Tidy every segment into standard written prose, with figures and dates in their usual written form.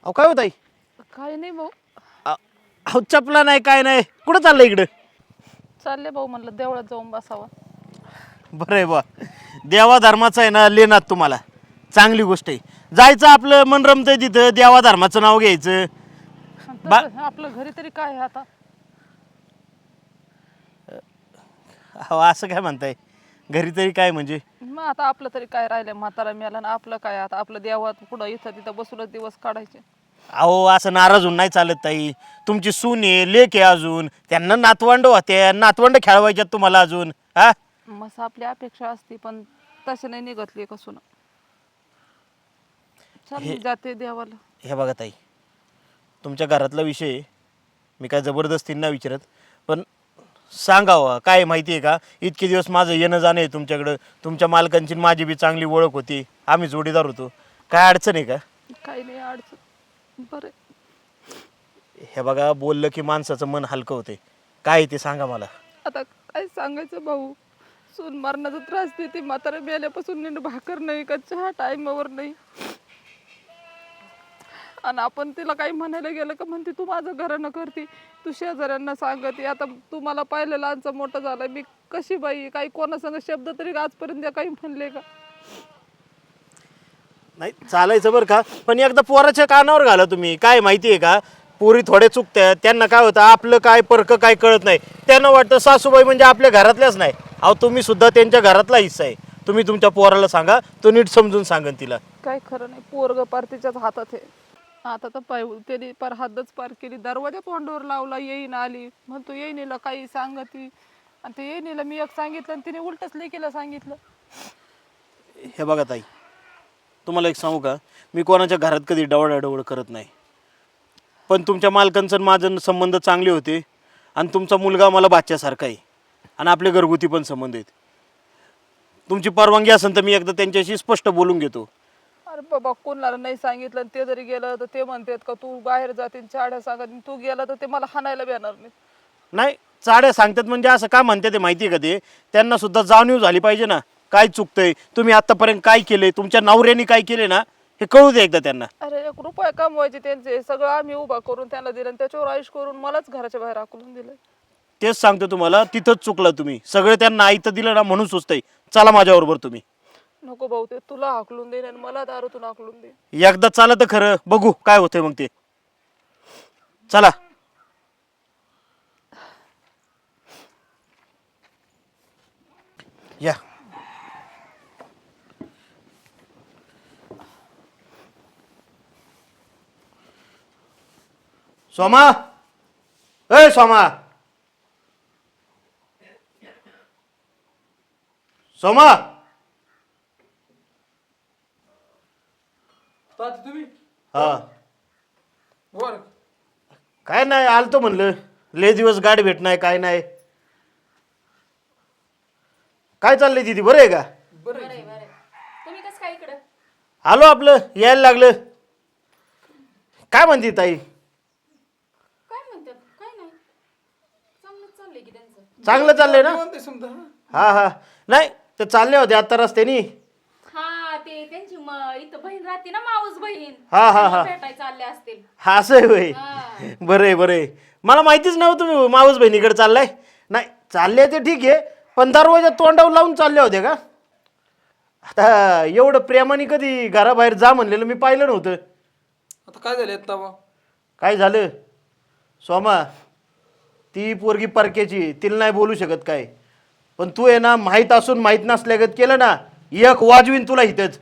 अहो काय होत आहे? काय नाही भाऊ. अहो चपला नाही काय नाही, कुठं चाललं इकडं? चालले भाऊ, म्हणलं देवळात जाऊन बसावं. बरं आहे बा, देवा धर्माचं आहे ना लेनात तुम्हाला, चांगली गोष्ट आहे. जायचं आपलं मन रमतंय तिथं, देवा धर्माचं नाव घ्यायचं. तसं आपलं घरी तरी काय आहे आता? अहो असं काय म्हणताय, घरी तरी काय म्हणजे? मग आता आपलं तरी काय राहिलं, म्हातारा मेला ना आपलं काय आता? आपलं देवात पुढं इथं तिथं बसूनच दिवस काढायचे. अहो असं नाराज होऊन नाही चालत ताई. तुमची सून आहे, लेक आहे, अजून त्यांना नातवंड होते, नातवंड खेळवायच्यात तुम्हाला अजून. हा मग आपली अपेक्षा असते, पण तसे नाही निघतली कसून. चल मी जाते देवाला. हे बघा ताई, तुमच्या घरातला विषय आहे. मी काय जबरदस्तीने नाही विचारत, पण सांगावं काय माहिती आहे का, इतके दिवस माझं येणं जाणं आहे तुमच्याकडं. तुमच्या मालकांची माझी बी चांगली ओळख होती, आम्ही जोडीदार होतो. काय अडचण आहे का? काही नाही अडचण. बरं. हे बघा, बोललं की माणसाचं मन हलकं होते. काय ते सांगा मला. आता काय सांगायचं भाऊ, सून मरणाचा त्रास देते. म्हातारा मेल्यापासून नीट भाकर नाही का चहा टाईमावर नाही. आणि आपण तिला काही म्हणायला गेलं का म्हणते तू माझं घरानं करते, तू शेजाऱ्यांना सांगते. आता तू मला पाहिलं लहानचा मोठा झाला, मी कशी बाई काही कोणासंग शब्द तरी आजपर्यंत काही म्हणले का? नाही चालायचं बरं का, पण एकदा पोराच्या कानावर घाला तुम्ही. काय माहिती आहे का, पोरी थोडे चुकतात, त्यांना काय होतं आपलं काय परक काय कळत नाही. त्यांना वाटतं सासूबाई म्हणजे आपल्या घरातल्याच नाही. अहो तुम्ही सुद्धा त्यांच्या घरातला हिस्सा आहे. तुम्ही तुमच्या पोराला सांगा, तो नीट समजून सांगन तिला. काय खरं नाही, पोरग पार तिच्याच हातात आहे. आता तर पाय त्याने पार हद्दच पार केली. दरवाजा तोंडावर लावला, येईन आली म्हणतो येईनीला काही सांगती. आणि ते येईनीला मी एक सांगितलं आणि तिने उलटच लेकीला सांगितलं. हे बघा ताई, तुम्हाला एक सांगू का, मी कोणाच्या घरात कधी डवळाडवळ करत नाही. पण तुमच्या मालकांचं आणि माझं संबंध चांगले होते. आणि तुमचा मुलगा मला बाच्यासारखा आहे. आणि आपले घरगुती पण संबंध आहेत. तुमची परवानगी असेल तर मी एकदा त्यांच्याशी स्पष्ट बोलून घेतो. अरे बाबा, कोणाला नाही सांगितलं आणि ते जरी गेलं तर ते म्हणतात का तू बाहेर जातील चाड्या सांगत, तू गेला तर ते मला हाणायला येणार नाही. नाही चाड्या सांगतात म्हणजे असं का म्हणते ते माहिती आहे का, ते त्यांना सुद्धा जाणीव झाली पाहिजे ना काय चुकतंय, तुम्ही आतापर्यंत काय केलंय, तुमच्या नवऱ्याने काय केले ना हे कळू दे एकदा त्यांना. अरे 1 रुपया कमवायचे त्यांचे, सगळं आम्ही उभा करून त्यांना दिलं आणि त्याच्यावर आयुष करून मलाच घराच्या बाहेर हाकलून दिलं. तेच सांगतो तुम्हाला, तिथंच चुकलं तुम्ही. सगळे त्यांना आयतं दिलं ना म्हणून सुचतंय. चला माझ्याबरोबर तुम्ही. नको भाऊ, ते तुला हाकलून दे आणि मला दारूतून हाकलून दे. एकदा चाला तर खरं, बघू काय होतंय मग ते. चला. या. सोमा, ए सोमा, सोमा. तुम्ही हा बर काय नाही, आलतो म्हणलं. लय दिवस गाडी भेट नाही काय नाही. काय चाललंय दीदी, बरं आहे का? बरं तुम्ही कसं काय इकडं? आलो, आपलं यायला लागलं. काय म्हणते ताई? काय म्हणतात? काय नाही, चांगलं चाललंय की त्यांचं. चांगलं चाललंय ना? म्हणते समजा हा हा, नाही ते चालले होते आता रस्त्यानी. हा, ते त्यांची इथं बहीण राहते ना, माऊस बहीण. हा, हा, हा. भेटायला चालले असतील. हा असं आहे होय. हा. बरं आहे बरं आहे, मला माहितीच नव्हतं तुम्ही मावस बहिणीकडे चाललाय. नाही चालले ते ठीक आहे, पण दरवाजा तोंडावर लावून चालले होते का? आता एवढं प्रेमाने कधी घराबाहेर जा म्हणलेलं मी पाहिलं नव्हतं. आता काय झालं आता बा? काय झालं सोमा, ती पोरगी परक्याची, तिला नाही बोलू शकत काय. पण तू आहे ना, माहीत असून माहीत नसल्यागत केलं ना, एक वाजवीन तुला इथंच.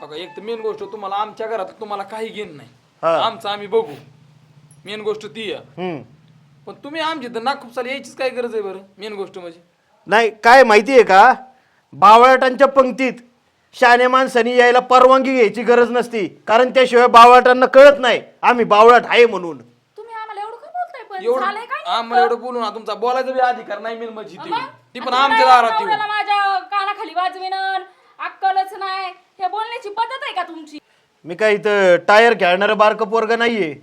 बघा, एक तर मेन गोष्ट, तुम्हाला आमच्या घरात तुम्हाला काही घेण नाही. हा. आमचं आम्ही बघू. मेन गोष्ट ती आहे. हम्म. पण तुम्ही आमची तर नाक खूप यायचीच काय गरज आहे बरं? मेन गोष्ट म्हणजे नाही काय माहिती आहे का, बावळाटांच्या पंक्तीत शहाण्या माणसानी यायला परवानगी घ्यायची गरज नसती. कारण त्याशिवाय बावळाटांना कळत नाही आम्ही बावळाट आहे म्हणून. तुम्ही आम्हाला एवढं काय बोलताय? पण झालंय काय एवढं आम्हाला एवढं बोलून ना, तुमचा बोलायचा बी अधिकार नाही मेन म्हणजे मग? ती पण आता आमच्या नाही, दारात येऊन. नवऱ्याला माझ्या कानाखाली वाजविणार अक्कलच नाही. हे बोलण्याची पद्धत आहे का तुमची? मी काय इथं टायर खेळणारं बारकं पोरगं नाहीये.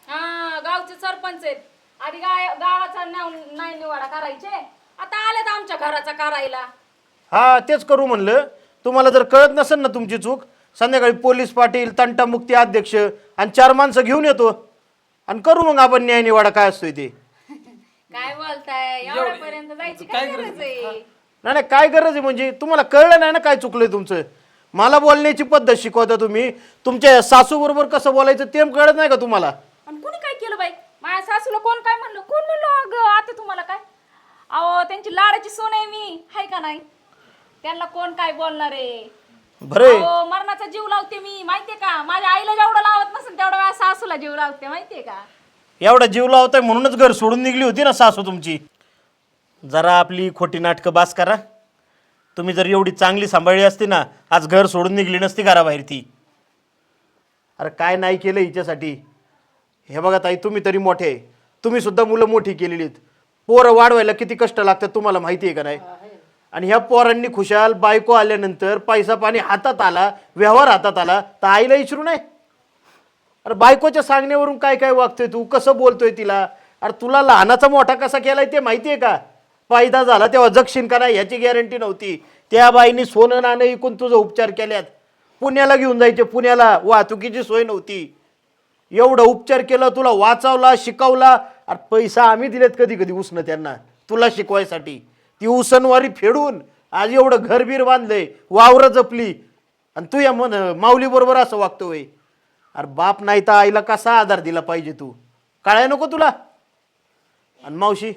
हा, गावचे सरपंच आहेत. आधी गावाचा नाही निवाडा करायचे, आता आलेत आमच्या घराचा करायला. हा तेच करू म्हणलं, तुम्हाला जर कळत नसेल ना तुमची चूक, संध्याकाळी पोलीस पाटील, तंटामुक्ती अध्यक्ष आणि 4 माणसं घेऊन येतो आणि करू मग आपण न्याय निवाडा काय असतोय ते. काय बोलताय एवढ्यापर्यंत जायची काय गरज आहे? नाही नाही, काय गरज आहे म्हणजे तुम्हाला कळलं नाही ना काय चुकलंय तुमचं. मला बोलण्याची पद्धत शिकवता तुम्ही, तुमच्या सासू बरोबर कसं बोलायचं ते कळत नाही का तुम्हाला? आणि कुणी काय केलं बाई? माझ्या सासूला कोण काय म्हणलं? कोण म्हणलं अगं आता तुम्हाला काय? अहो त्यांची लाडाची सून आहे मी, हाय का नाही? त्यांना कोण काय बोलणार आहे? बरे अहो मरणाचा जीव लावते मी, माहितीये का? माझ्या आईला जेवढं लावत नसेल तेवढं माझ्या सासूला जीव लावते, माहितीये का? एवढा जीव लावताय म्हणूनच घर सोडून निघली होती ना सासू तुमची. जरा आपली खोटी नाटकं बास करा. तुम्ही जर एवढी चांगली सांभाळली असती ना, आज घर सोडून निघली नसती घराबाहेर ती. अरे काय नाही केलं हिच्यासाठी. हे बघा ताई, तुम्ही तरी मोठे आहे, तुम्ही सुद्धा मुलं मोठी केलेली आहेत. पोरं वाढवायला किती कष्ट लागतात तुम्हाला माहिती आहे का नाही? आणि ह्या पोरांनी खुशाल बायको आल्यानंतर पैसा पाणी हातात आला, व्यवहार हातात आला, तर आईला विचारू नये? अरे बायकोच्या सांगण्यावरून काय काय वागतोय तू, कसं बोलतोय तिला? अरे तुला लहानाचा मोठा कसा केलाय ते माहिती आहे का? फायदा झाला तेव्हा जगशील का नाही ह्याची गॅरंटी नव्हती. त्या बाईनी सोनं नाणं इकून तुझं उपचार केल्यात. पुण्याला घेऊन जायचे, पुण्याला वाहतुकीची सोय नव्हती. एवढं उपचार केलं, तुला वाचवला, शिकवला. अरे पैसा आम्ही दिलेत कधी कधी उसनं त्यांना तुला शिकवायसाठी. ती उसनवारी फेडून आज एवढं घरबीर बांधलंय, वावरं जपली, आणि तू या माऊली बरोबर असं वागतोय. अरे बाप नाही तर आईला कसा आधार दिला पाहिजे तू, कळाय नको तुला? आणि मावशी,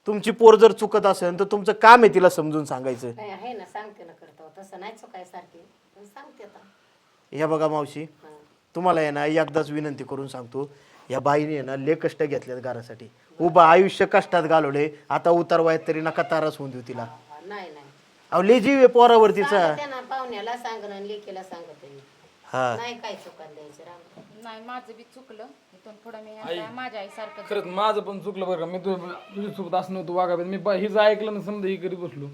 तुमची पोर जर चुकत असेल तर तुमचं काम आहे तिला समजून सांगायचं. नाही आहे ना, सांगते ना, करतो तसं नाही चुकाय सारखी, पण सांगते आता. या बघा मावशी, तुम्हाला आहे ना एकदाच विनंती करून सांगतो, या बाईने आहे ना लय कष्ट घेतलेत घरासाठी. उभं आयुष्य कष्टात घालवले, आता उतार वयात तरी नका तारास होऊन देऊ तिला. नाही नाही, अहो लय जीव आहे पोरावरतीचा. सांगते ना, पाहुण्याला सांगणं आणि लेकीला सांगते मी. हा नाही काय चुकायला द्यायचं राम. नाही माझं बी चुकलं. इथून पुढे मी आता माझ्या आईसारखं खरंच माझं पण चुकलं बरं का. मी तुझ्या सोबत असं नव्हतं वागावे. मी हिचं ऐकलं ना, समजा ही करी बसलो.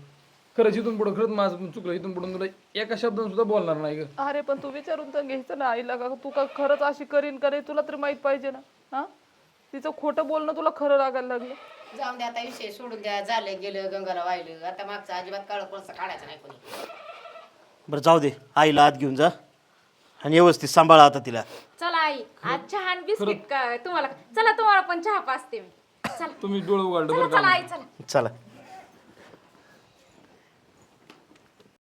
खरंच इथून पुढं खरंच माझं पण चुकलं. इथून पुढे तुला एका शब्दाने सुद्धा बोलणार नाही ग. अरे पण तू विचारून तर घ्यायचं ना आईला, का तू का खरंच अशी करीन का नाही, तुला तरी माहित पाहिजे ना. हा, तिचं खोटं बोलणं तुला खरं लागायला लागलं. जाऊन द्या आता, विषय सोडून द्या. झालं गेलं, गंगाला वाहिलं. आता मागचं अजिबात काळं कोळसा काढायचं नाही कोणी. बरं जाऊ दे, आईला आत घेऊन जा आणि व्यवस्थित सांभाळा आता तिला. चला आई, आज चहा आणि बिस्किट का तुम्हाला? चला तुम्हाला पण चहा पाचते मी. चला तुम्ही डोळे उघडलं चला बरं चला का. आई चला. चला.